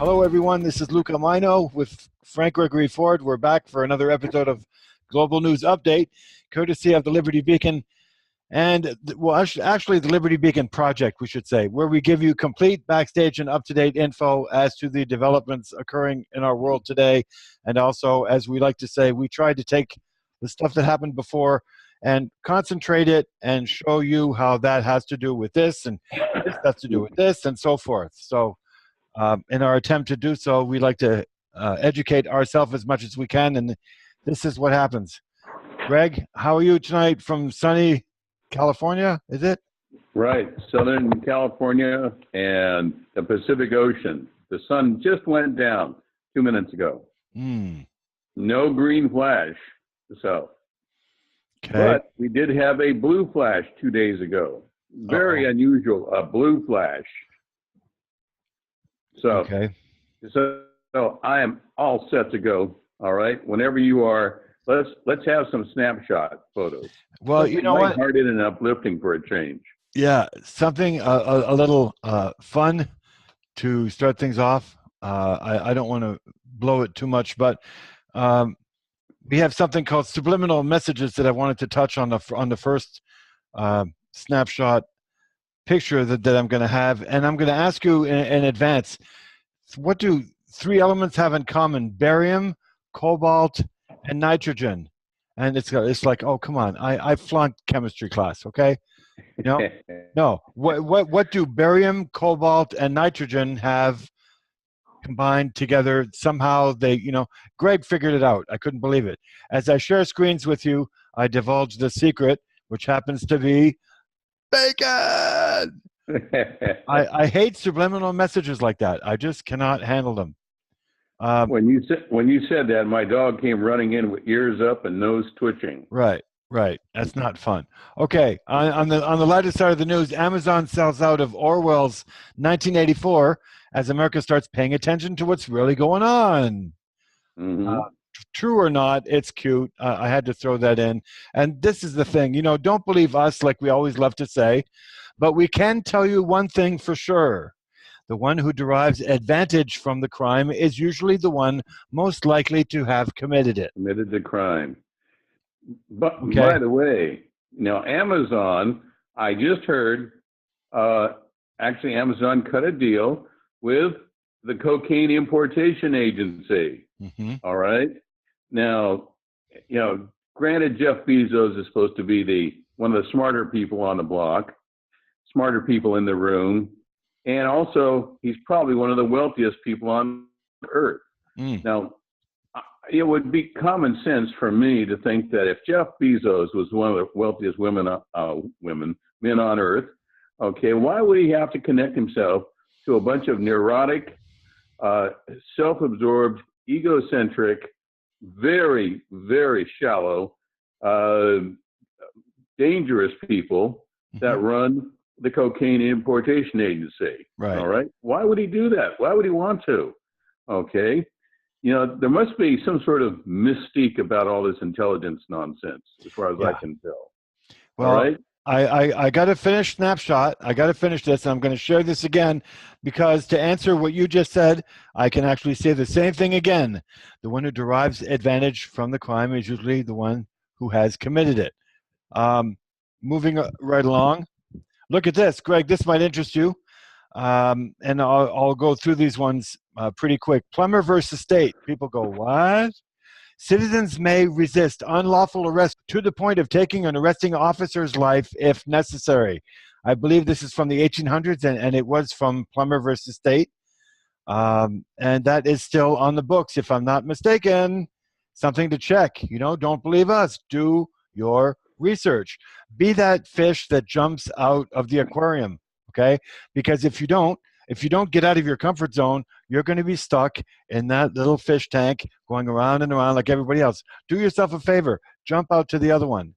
Hello, everyone. This is Luca Majno with Frank Gregory Ford. We're back for another episode of Global News Update, courtesy of the Liberty Beacon and, well, actually the Liberty Beacon Project, we should say, where we give you complete backstage and up-to-date info as to the developments occurring in our world today. And also, as we like to say, we try to take the stuff that happened before and concentrate it and show you how that has to do with this and this has to do with this and so forth. So in our attempt to do so, we like to educate ourselves as much as we can, and this is what happens. Greg, how are you tonight from sunny California, is it? Right, Southern California and the Pacific Ocean. The sun just went down 2 minutes ago. No green flash, so. Okay. But we did have a blue flash 2 days ago. Very unusual, a blue flash. So, okay. So I am all set to go. All right. Whenever you are, let's have some snapshot photos. Well, something you know what? Lighthearted and uplifting for a change. Yeah, something a little fun to start things off. I don't want to blow it too much, but we have something called subliminal messages that I wanted to touch on the first snapshot picture that I'm going to have, and I'm going to ask you in advance, what do three elements have in common? Barium, cobalt, and nitrogen. And it's like, oh, come on, I flunked chemistry class, okay? No. What do barium, cobalt, and nitrogen have combined together? Somehow they, Greg figured it out. I couldn't believe it. As I share screens with you, I divulge the secret, which happens to be bacon. I hate subliminal messages like that. I just cannot handle them. When you said that, my dog came running in with ears up and nose twitching. Right. That's not fun. Okay, on the lighter side of the news, Amazon sells out of Orwell's 1984 as America starts paying attention to what's really going on. True or not, it's cute. I had to throw that in. And this is the thing, don't believe us like we always love to say, but we can tell you one thing for sure. The one who derives advantage from the crime is usually the one most likely to have committed it. Committed the crime. But by the way, Amazon, I just heard, actually Amazon cut a deal with the Cocaine Importation Agency. All right. Now, granted, Jeff Bezos is supposed to be one of the smarter people on the block, smarter people in the room, and also he's probably one of the wealthiest people on earth. Now, it would be common sense for me to think that if Jeff Bezos was one of the wealthiest men on earth, okay, why would he have to connect himself to a bunch of neurotic, self-absorbed, egocentric, very, very shallow, dangerous people that run the Cocaine Importation Agency? Right. All right. Why would he do that? Why would he want to? Okay. There must be some sort of mystique about all this intelligence nonsense, as far as I can tell. Well, all right. I got to finish snapshot. I got to finish this. And I'm going to share this again because to answer what you just said, I can actually say the same thing again. The one who derives advantage from the crime is usually the one who has committed it. Moving right along. Look at this, Greg. This might interest you. And I'll go through these ones pretty quick. Plummer versus state. People go, what? Citizens may resist unlawful arrest to the point of taking an arresting officer's life if necessary. I believe this is from the 1800s, and it was from Plummer versus State. And that is still on the books, if I'm not mistaken. Something to check. Don't believe us. Do your research. Be that fish that jumps out of the aquarium, okay? Because if you don't get out of your comfort zone, you're going to be stuck in that little fish tank going around and around like everybody else. Do yourself a favor. Jump out to the other one.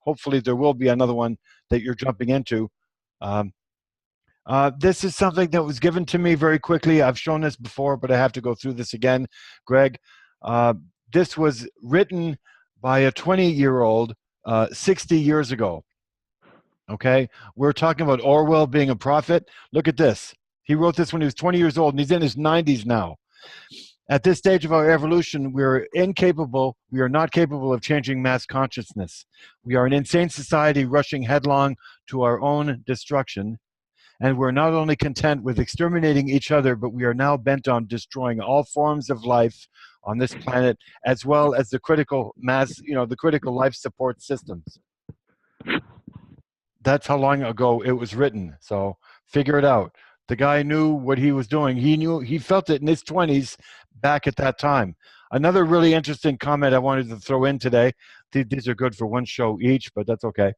Hopefully there will be another one that you're jumping into. This is something that was given to me very quickly. I've shown this before, but I have to go through this again, Greg. This was written by a 20-year-old 60 years ago. Okay, we're talking about Orwell being a prophet. Look at this. He wrote this when he was 20 years old, and he's in his 90s now. At this stage of our evolution, we are not capable of changing mass consciousness. We are an insane society rushing headlong to our own destruction. And we're not only content with exterminating each other, but we are now bent on destroying all forms of life on this planet, as well as the critical the critical life support systems. That's how long ago it was written. So figure it out. The guy knew what he was doing. He felt it in his 20s back at that time. Another really interesting comment I wanted to throw in today. These are good for one show each, but that's okay.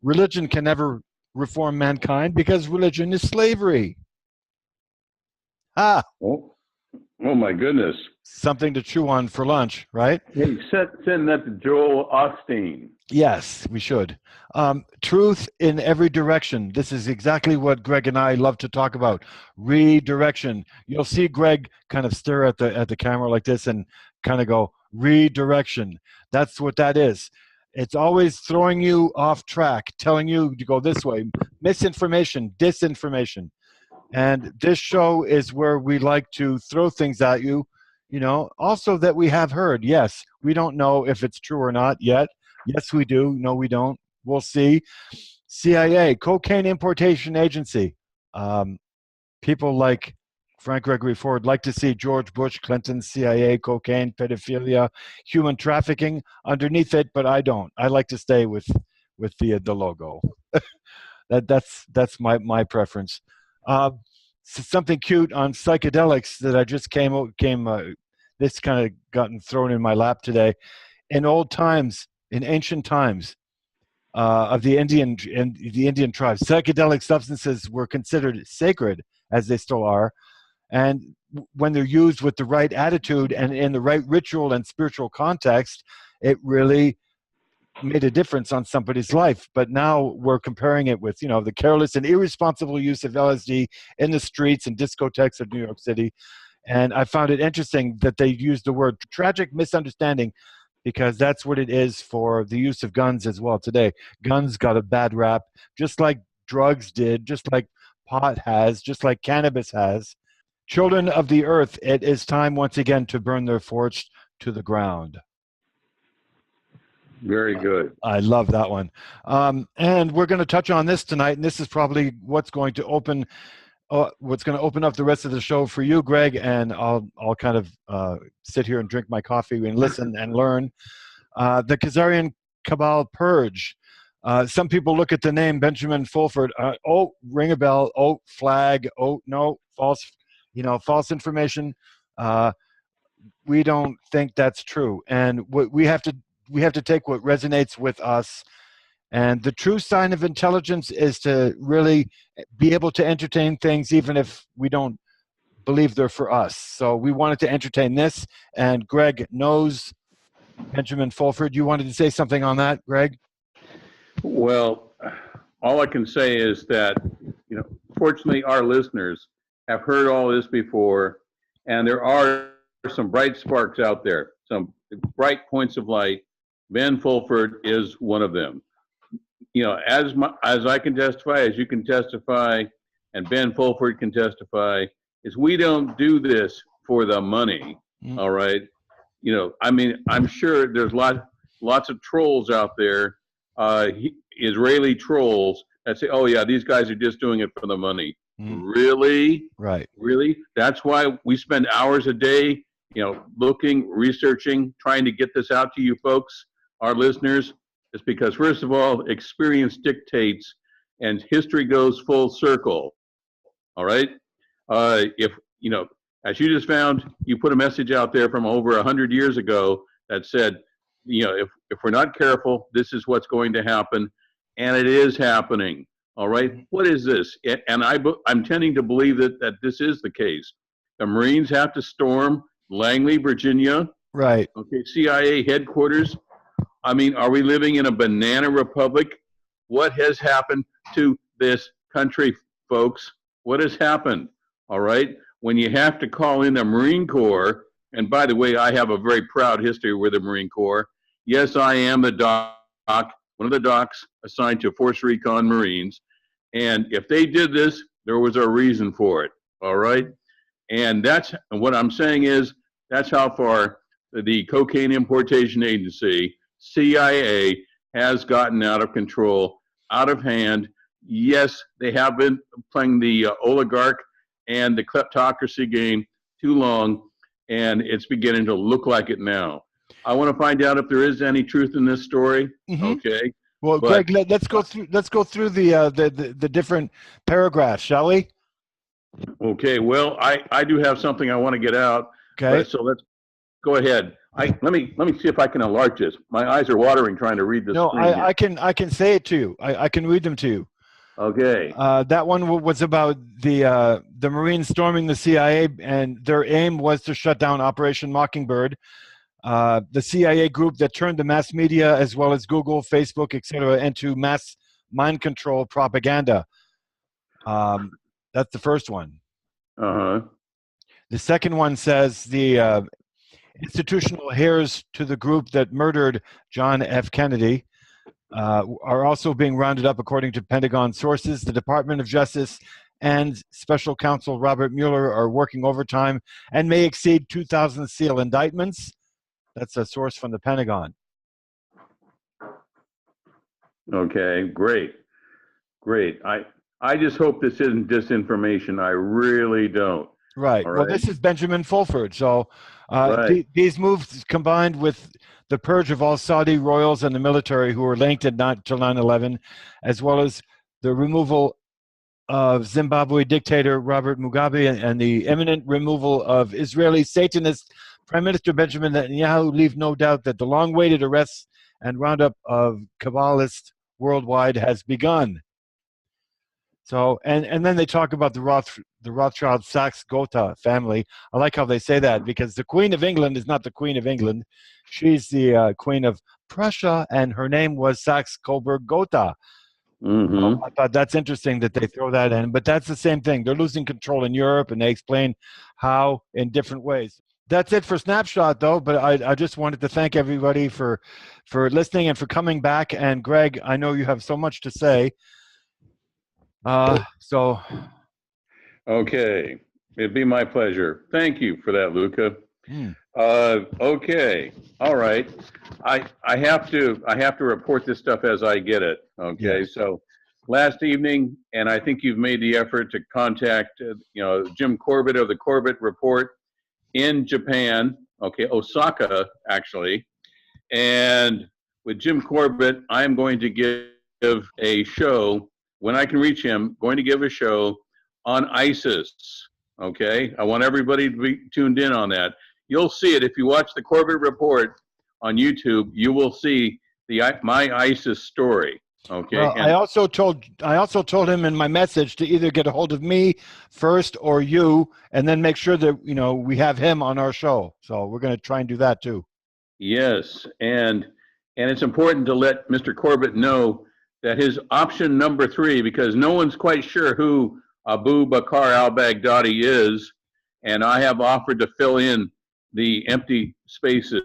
Religion can never reform mankind because religion is slavery. Ah. Oh my goodness. Something to chew on for lunch, right? Hey, send that to Joel Osteen. Yes, we should. Truth in every direction. This is exactly what Greg and I love to talk about. Redirection. You'll see Greg kind of stare at the camera like this and kind of go, redirection. That's what that is. It's always throwing you off track, telling you to go this way. Misinformation, disinformation. And this show is where we like to throw things at you, also that we have heard. Yes, we don't know if it's true or not yet. Yes, we do. No, we don't. We'll see. CIA, Cocaine Importation Agency. People like Frank Gregory Ford like to see George Bush, Clinton, CIA, cocaine, pedophilia, human trafficking underneath it, but I don't. I like to stay with the logo. That's my preference. Something cute on psychedelics that I just this kind of gotten thrown in my lap today. In ancient times of the Indian tribes, psychedelic substances were considered sacred, as they still are. And when they're used with the right attitude and in the right ritual and spiritual context, it really made a difference on somebody's life. But now we're comparing it with, the careless and irresponsible use of LSD in the streets and discotheques of New York City. And I found it interesting that they used the word tragic misunderstanding, because that's what it is for the use of guns as well today. Guns got a bad rap, just like drugs did, just like pot has, just like cannabis has. Children of the earth, it is time once again to burn their forts to the ground. Very good. I love that one. And we're going to touch on this tonight, and this is probably what's going to open up the rest of the show for you, Greg, and I'll kind of sit here and drink my coffee and listen and learn. The Khazarian Cabal Purge. Some people look at the name Benjamin Fulford. Ring a bell. Oh, flag. Oh, no, false. False information. We don't think that's true, and we have to take what resonates with us. And the true sign of intelligence is to really be able to entertain things, even if we don't believe they're for us. So we wanted to entertain this, and Greg knows Benjamin Fulford. You wanted to say something on that, Greg? Well, all I can say is that, fortunately, our listeners have heard all this before, and there are some bright sparks out there, some bright points of light. Ben Fulford is one of them. As I can testify, as you can testify, and Ben Fulford can testify, is we don't do this for the money. All right. I'm sure there's lots of trolls out there, Israeli trolls that say, oh yeah, these guys are just doing it for the money. Really? Right. Really? That's why we spend hours a day, looking, researching, trying to get this out to you folks, our listeners. It's because, first of all, experience dictates and history goes full circle. All right? If, as you just found, you put a message out there from over 100 years ago that said, if we're not careful, this is what's going to happen. And it is happening. All right? What is this? And I'm tending to believe that this is the case. The Marines have to storm Langley, Virginia. Right. Okay, CIA headquarters. Are we living in a banana republic? What has happened to this country, folks? What has happened? All right? When you have to call in the Marine Corps, and by the way, I have a very proud history with the Marine Corps. Yes, I am the doc, one of the docs assigned to Force Recon Marines. And if they did this, there was a reason for it. all right? And that's what I'm saying is that's how far the Cocaine Importation Agency, CIA, has gotten out of control, out of hand. Yes, they have been playing the oligarch and the kleptocracy game too long, and it's beginning to look like it now. I want to find out if there is any truth in this story. Okay. Well, but, Greg, let's go through the different paragraphs, shall we? Okay. Well, I do have something I want to get out. Okay. So let's go ahead. Let me see if I can enlarge this. My eyes are watering trying to read this. No, I can say it to you. I can read them to you. Okay. That one was about the Marines storming the CIA, and their aim was to shut down Operation Mockingbird. The CIA group that turned the mass media as well as Google, Facebook, etc., into mass mind control propaganda. That's the first one. The second one says the institutional heirs to the group that murdered John F. Kennedy are also being rounded up, according to Pentagon sources. The Department of Justice and Special Counsel Robert Mueller are working overtime and may exceed 2,000 SEAL indictments. That's a source from the Pentagon. Okay, great. I just hope this isn't disinformation. I really don't. Right. Well, this is Benjamin Fulford. So these moves combined with the purge of all Saudi royals and the military who were linked to 9/11, as well as the removal of Zimbabwe dictator Robert Mugabe and the imminent removal of Israeli Satanist Prime Minister Benjamin Netanyahu, leave no doubt that the long-awaited arrests and roundup of Kabbalists worldwide has begun. So, and then they talk about the Rothschild Sachs-Gotha family. I like how they say that, because the Queen of England is not the Queen of England. She's the Queen of Prussia, and her name was Saxe-Coburg-Gotha. So I thought that's interesting that they throw that in, but that's the same thing. They're losing control in Europe, and they explain how in different ways. That's it for Snapshot, though, but I just wanted to thank everybody for listening and for coming back. And Greg, I know you have so much to say. Okay, it'd be my pleasure. Thank you for that, Luca. Okay, all right. I have to report this stuff as I get it. Okay, yes. So last evening, and I think you've made the effort to contact Jim Corbett of the Corbett Report in Japan. Okay, Osaka actually, and with Jim Corbett, I'm going to give a show. When I can reach him, going to give a show on ISIS, okay? I want everybody to be tuned in on that. You'll see it. If you watch the Corbett Report on YouTube, you will see my ISIS story, okay? Well, I also told him in my message to either get a hold of me first or you, and then make sure that, we have him on our show. So we're going to try and do that too. Yes, and it's important to let Mr. Corbett know that his option number 3, because no one's quite sure who Abu Bakr al-Baghdadi is, and I have offered to fill in the empty spaces,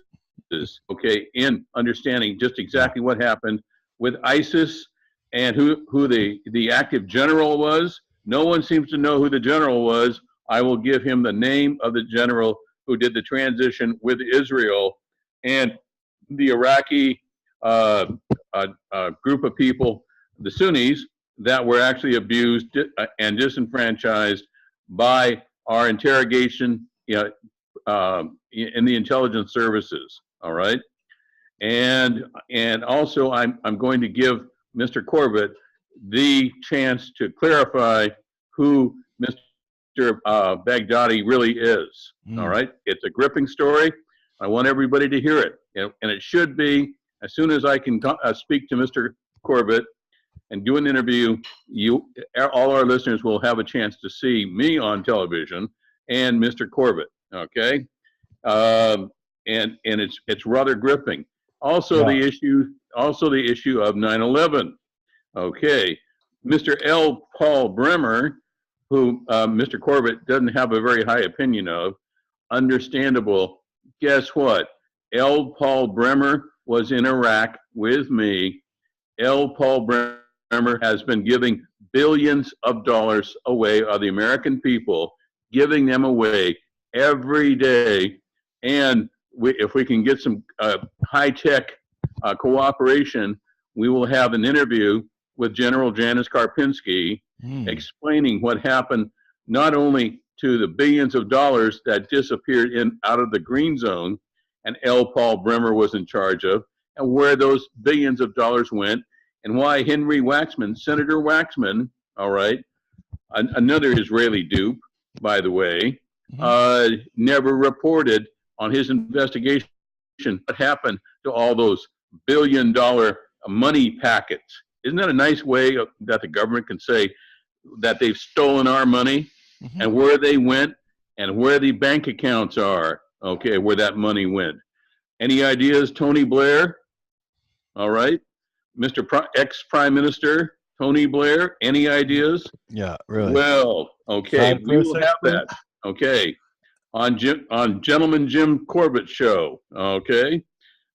okay, in understanding just exactly what happened with ISIS and who the active general was. No one seems to know who the general was. I will give him the name of the general who did the transition with Israel and the Iraqi group of people, the Sunnis, that were actually abused and disenfranchised by our interrogation in the intelligence services. All right, and also I'm going to give Mr. Corbett the chance to clarify who Mr. Baghdadi really is. All right, it's a gripping story. I want everybody to hear it, and it should be. As soon as I can speak to Mr. Corbett and do an interview, all our listeners will have a chance to see me on television and Mr. Corbett. Okay, and it's rather gripping. Also, the issue of 9/11. Okay, Mr. L. Paul Bremer, who Mr. Corbett doesn't have a very high opinion of, understandable. Guess what? L. Paul Bremer was in Iraq with me. L. Paul Bremer has been giving billions of dollars away of the American people giving them away every day. And if we can get some high-tech cooperation, we will have an interview with General Janice Karpinski explaining what happened not only to the billions of dollars that disappeared out of the green zone and L. Paul Bremer was in charge of, and where those billions of dollars went, and why Henry Waxman, Senator Waxman, all right, another Israeli dupe, by the way, never reported on his investigation what happened to all those billion-dollar money packets. Isn't that a nice way that the government can say that they've stolen our money and where they went and where the bank accounts are, okay, where that money went? Any ideas, Tony Blair? All right. Mr. Ex-Prime Minister Tony Blair, any ideas? Yeah, really. Well, okay, we will have that, okay, on Gentleman Jim Corbett's show, okay?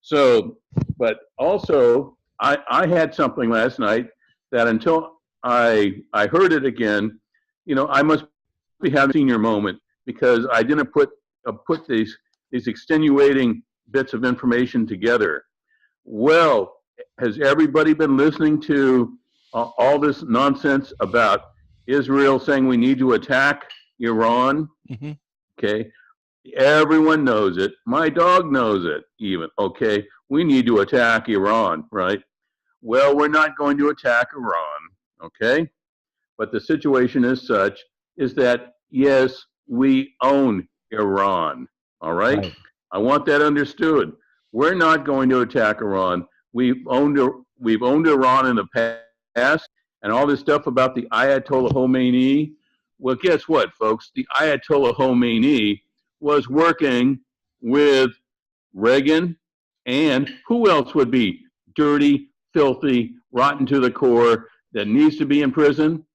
So, but also, I had something last night that until I heard it again, you know, I must be having a senior moment because I didn't put these extenuating bits of information together. Well, has everybody been listening to all this nonsense about Israel saying we need to attack Iran? Okay, everyone knows it. My dog knows it even. Okay, we need to attack Iran, right? Well, we're not going to attack Iran, okay? But the situation is such is that, yes, we own Iran, all right? I want that understood. We're not going to attack Iran. We've owned Iran in the past, and all this stuff about the Ayatollah Khomeini. Well, guess what, folks? The Ayatollah Khomeini was working with Reagan, and who else would be dirty, filthy, rotten to the core that needs to be in prison?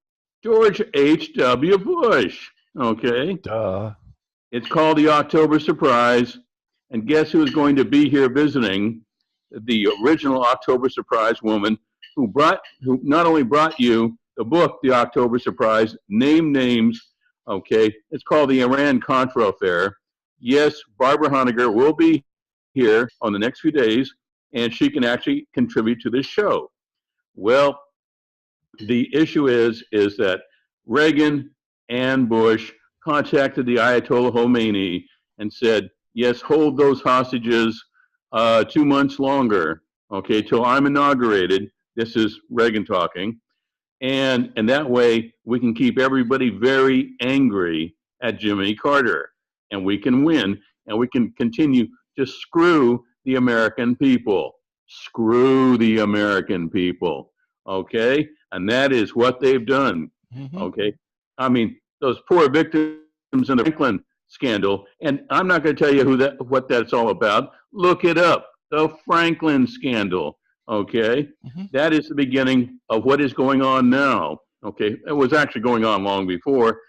George H.W. Bush, okay? Duh. It's called the October Surprise, and guess who's going to be here visiting? The original October Surprise woman who not only brought you the book, The October Surprise, Name Names, okay? It's called the Iran-Contra Affair. Yes, Barbara Honegger will be here on the next few days, and she can actually contribute to this show. Well, the issue is that Reagan and Bush contacted the Ayatollah Khomeini and said, yes, hold those hostages 2 months longer, okay, till I'm inaugurated. This is Reagan talking. And that way we can keep everybody very angry at Jimmy Carter, and we can win, and we can continue to screw the American people. Screw the American people, okay? And that is what they've done, okay? I mean, those poor victims in the Franklin scandal, and I'm not going to tell you what that's all about. Look it up, the Franklin scandal, okay? That is the beginning of what is going on now, okay? It was actually going on long before.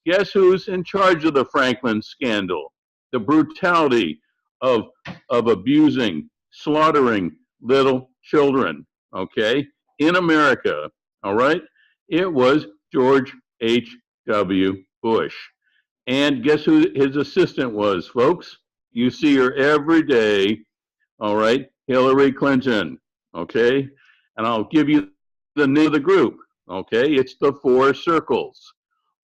Guess who's in charge of the Franklin scandal? The brutality of abusing, slaughtering little children, okay, in America, all right? It was George H.W. Bush. And guess who his assistant was, folks? You see her every day, all right? Hillary Clinton, okay? And I'll give you the name of the group, okay? It's the Four Circles.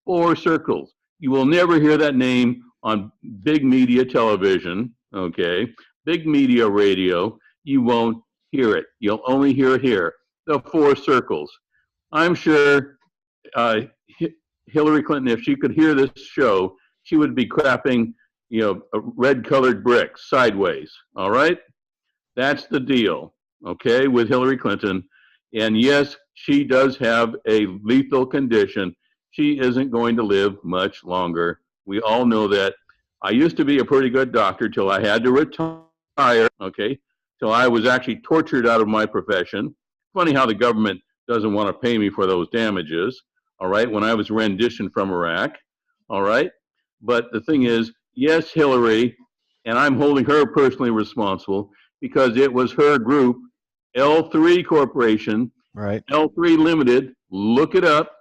Four Circles. You will never hear that name on big media television, okay? Big media radio. You won't hear it. You'll only hear it here. The Four Circles. I'm sure Hillary Clinton, if she could hear this show, she would be crapping, you know, red-colored bricks sideways, all right? That's the deal, okay, with Hillary Clinton. And yes, she does have a lethal condition. She isn't going to live much longer. We all know that. I used to be a pretty good doctor till I had to retire, okay, till I was actually tortured out of my profession. Funny how the government doesn't want to pay me for those damages, all right, when I was renditioned from Iraq, all right? But the thing is, yes, Hillary, and I'm holding her personally responsible because it was her group, L3 Corporation, right? L3 Limited, look it up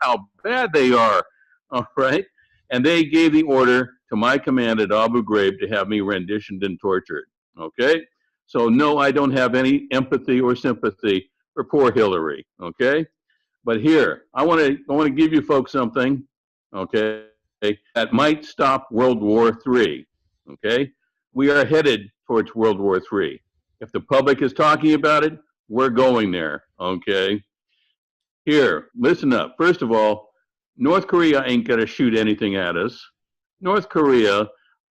how bad they are, all right? and they gave the order to my command at Abu Ghraib to have me renditioned and tortured. Okay? So no, I don't have any empathy or sympathy for poor Hillary. Okay? But here, I want to give you folks something, okay, that might stop World War III. Okay? We are headed towards World War III. If the public is talking about it, we're going there. Okay? Here, listen up. First of all, North Korea ain't going to shoot anything at us. North Korea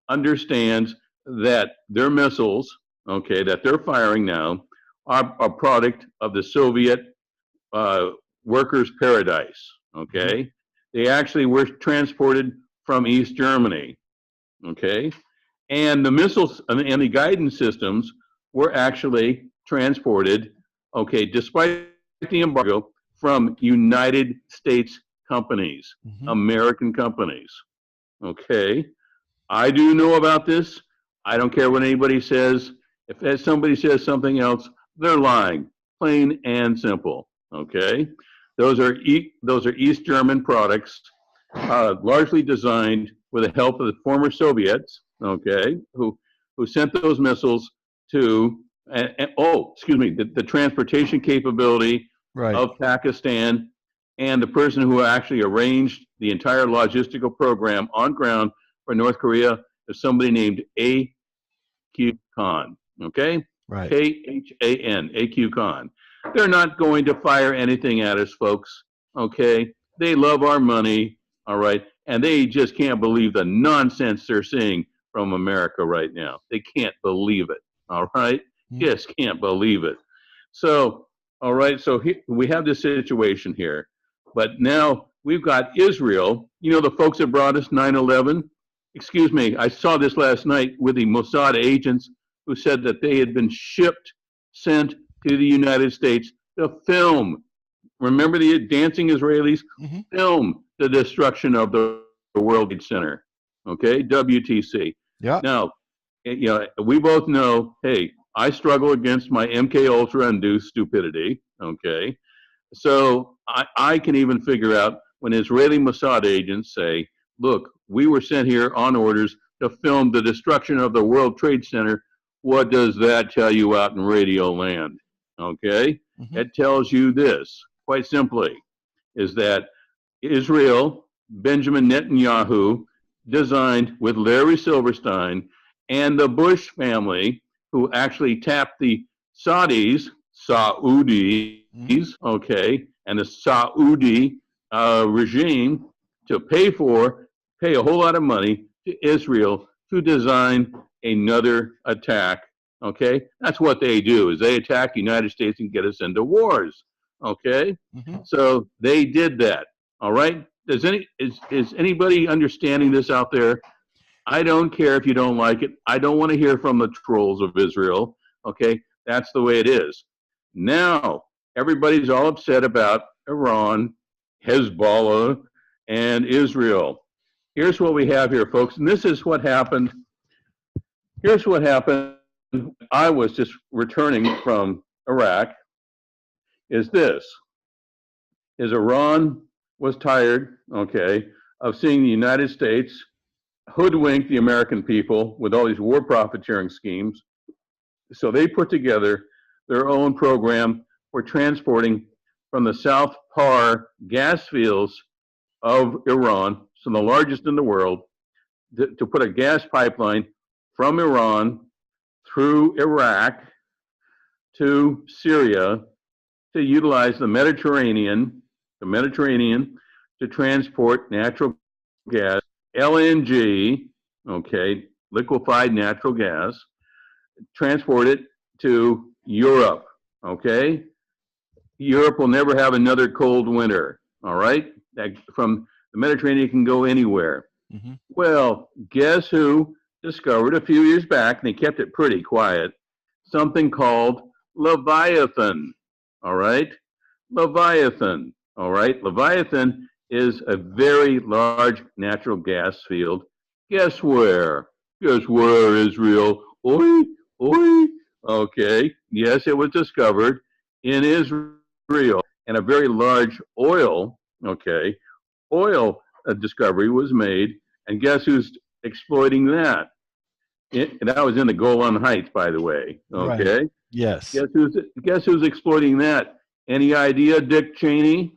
understands that their missiles, okay, that they're firing now are a product of the Soviet workers' paradise, okay? They actually were transported from East Germany, okay? And the missiles and the guidance systems were actually transported, okay, despite the embargo, from United States companies, American companies, okay? I do know about this. I don't care what anybody says. If somebody says something else, they're lying, plain and simple, okay? Those are East German products, largely designed with the help of the former Soviets, okay, who sent those missiles to, the transportation capability of Pakistan, and the person who actually arranged the entire logistical program on ground for North Korea is somebody named A.Q. Khan, okay? Right. K-H-A-N, A.Q. Khan. They're not going to fire anything at us, folks, okay? They love our money, all right? And they just can't believe the nonsense they're seeing from America right now. They can't believe it, all right? Just can't believe it. So, all right, so we have this situation here. But now we've got Israel, you know, the folks that brought us 9/11? Excuse me, I saw this last night with the Mossad agents who said that they had been sent to the United States to film. Remember the dancing Israelis? Film the destruction of the World Trade Center, okay, WTC. Yeah. Now, you know, we both know, hey, I struggle against my MK Ultra induced stupidity, okay? So I can even figure out when Israeli Mossad agents say, look, we were sent here on orders to film the destruction of the World Trade Center. What does that tell you out in Radio Land? Okay? It tells you this, quite simply, is that Israel, Benjamin Netanyahu, designed with Larry Silverstein and the Bush family, who actually tapped the Saudis, okay, and the Saudi regime to pay a whole lot of money to Israel to design another attack, okay? That's what they do, is they attack the United States and get us into wars, okay? So they did that, all right? Is anybody understanding this out there? I don't care if you don't like it. I don't want to hear from the trolls of Israel, okay? That's the way it is. Now, everybody's all upset about Iran, Hezbollah, and Israel. Here's what we have here, folks, and this is what happened. Here's what happened. I was just returning from Iraq. Is Iran was tired, okay, of seeing the United States hoodwink the American people with all these war profiteering schemes. So they put together their own program for transporting from the South Par gas fields of Iran, so the largest in the world, to put a gas pipeline from Iran through Iraq to Syria to utilize the Mediterranean to transport natural gas, LNG, okay, liquefied natural gas, transport it to Europe, okay? Europe will never have another cold winter, all right? From the Mediterranean can go anywhere. Well, guess who discovered a few years back, and they kept it pretty quiet, something called Leviathan, all right? Leviathan, all right? Leviathan is a very large natural gas field. Guess where? Guess where, Israel? Oi, oi. Okay, yes, it was discovered in Israel, and a very large oil discovery was made And guess who's exploiting that? That was in the Golan Heights, by the way. Okay. Right. Yes. Guess who's exploiting that? Any idea, Dick Cheney?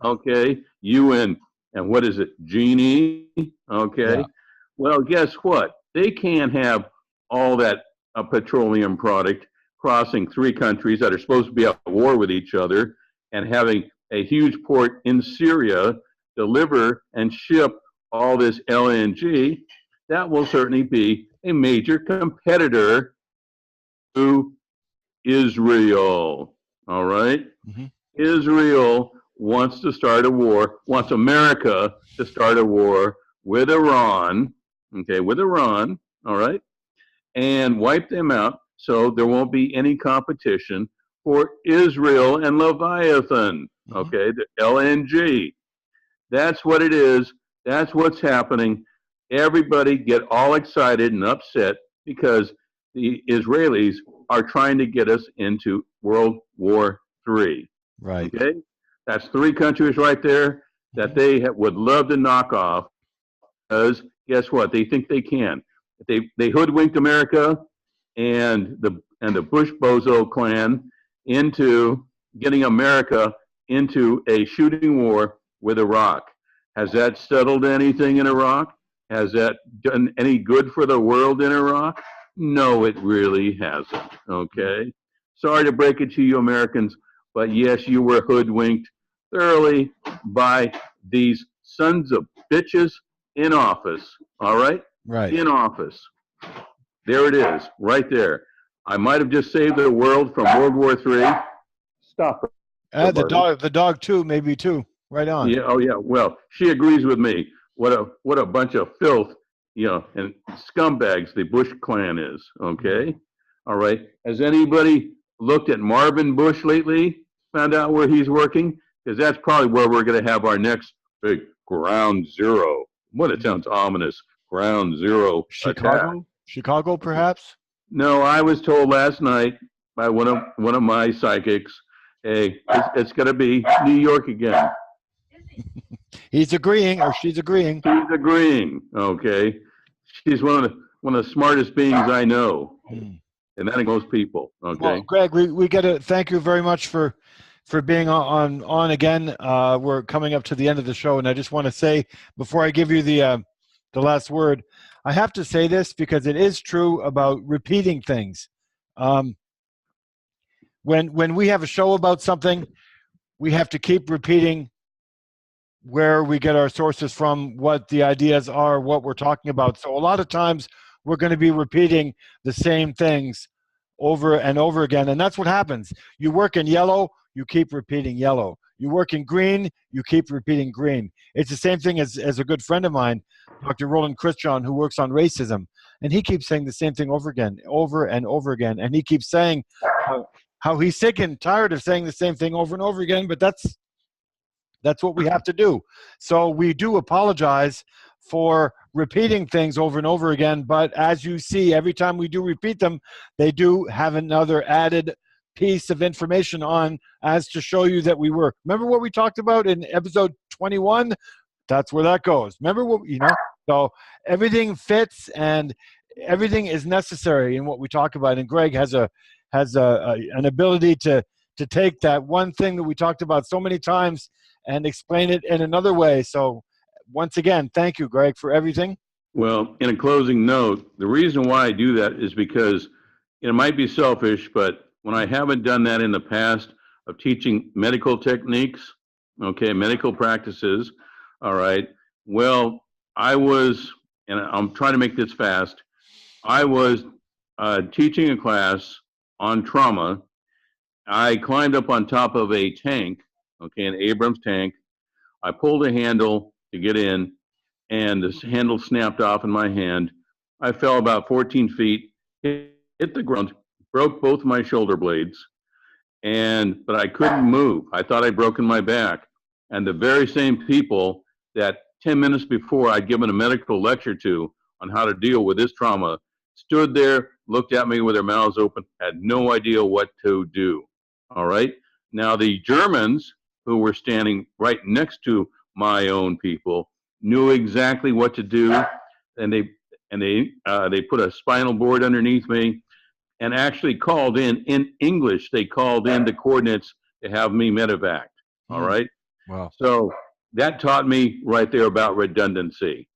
Okay. You and what is it, Genie? Okay. Yeah. Well, guess what? They can't have all that petroleum product crossing 3 countries that are supposed to be at war with each other and having a huge port in Syria deliver and ship all this LNG. That will certainly be a major competitor to Israel. All right? Israel wants to start a war, wants America to start a war with Iran, okay, with Iran, all right, and wipe them out so there won't be any competition for Israel and Leviathan, okay, the LNG. That's what it is. That's what's happening. Everybody get all excited and upset because the Israelis are trying to get us into World War III. Right. Okay? That's 3 countries right there that they would love to knock off because guess what? They think they can. They hoodwinked America and the Bush Bozo clan into getting America into a shooting war with Iraq. Has that settled anything in Iraq? Has that done any good for the world in Iraq? No, it really hasn't. Okay? Sorry to break it to you Americans, but yes, you were hoodwinked thoroughly by these sons of bitches in office. All right? Right. In office. There it is, right there. I might have just saved the world from World War III. Stop it. The dog too, maybe too. Right on. Yeah. Oh yeah. Well, she agrees with me. What a bunch of filth, and scumbags the Bush clan is. Okay. All right. Has anybody looked at Marvin Bush lately? Found out where he's working? Because that's probably where we're going to have our next big ground zero. What it sounds ominous. Ground zero. Chicago? Attack. Chicago, perhaps? No, I was told last night by one of my psychics, hey, it's going to be New York again. He's agreeing, or she's agreeing. She's agreeing. Okay, she's one of the smartest beings I know, and that includes people. Okay. Well, Greg, we got to thank you very much for being on again. We're coming up to the end of the show, and I just want to say before I give you the last word, I have to say this because it is true about repeating things. When we have a show about something, we have to keep repeating where we get our sources from, what the ideas are, what we're talking about. So a lot of times we're going to be repeating the same things over and over again, and that's what happens. You work in yellow, you keep repeating yellow. You work in green, you keep repeating green. It's the same thing as a good friend of mine, Dr. Roland Christian, who works on racism, and he keeps saying the same thing over and over again, and he keeps saying how he's sick and tired of saying the same thing over and over again, but that's what we have to do. So we do apologize for repeating things over and over again, but as you see, every time we do repeat them, they do have another added piece of information on as to show you that we were. Remember what we talked about in episode 21? That's where that goes. Remember what, so everything fits and everything is necessary in what we talk about. And Greg has an ability to take that one thing that we talked about so many times and explain it in another way. So once again, thank you, Greg, for everything. Well, in a closing note, the reason why I do that is because it might be selfish, but when I haven't done that in the past of teaching medical techniques, okay, medical practices, all right, well, I was, and I'm trying to make this fast, I was teaching a class on trauma. I climbed up on top of a tank, okay, an Abrams tank. I pulled a handle to get in, and the handle snapped off in my hand. I fell about 14 feet, hit the ground, broke both my shoulder blades, but I couldn't move. I thought I'd broken my back. And the very same people that 10 minutes before I'd given a medical lecture to on how to deal with this trauma stood there, looked at me with their mouths open, had no idea what to do. All right? Now, the Germans who were standing right next to my own people knew exactly what to do. and they put a spinal board underneath me, and actually called in English. They called in the coordinates to have me medevac. All right. Wow. So that taught me right there about redundancy.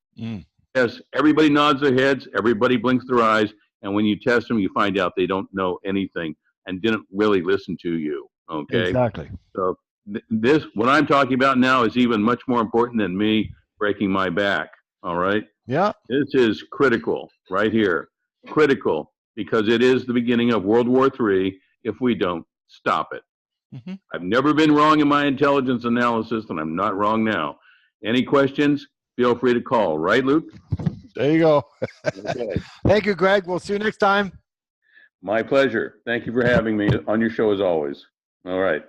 Yes, everybody nods their heads, everybody blinks their eyes, and when you test them, you find out they don't know anything and didn't really listen to you. Okay. Exactly. So this, what I'm talking about now, is even much more important than me breaking my back. All right. Yeah. This is critical right here. Critical, because it is the beginning of World War III if we don't stop it. I've never been wrong in my intelligence analysis, and I'm not wrong now. Any questions? Feel free to call. Right, Luke? There you go. Okay. Thank you, Greg. We'll see you next time. My pleasure. Thank you for having me on your show as always. All right.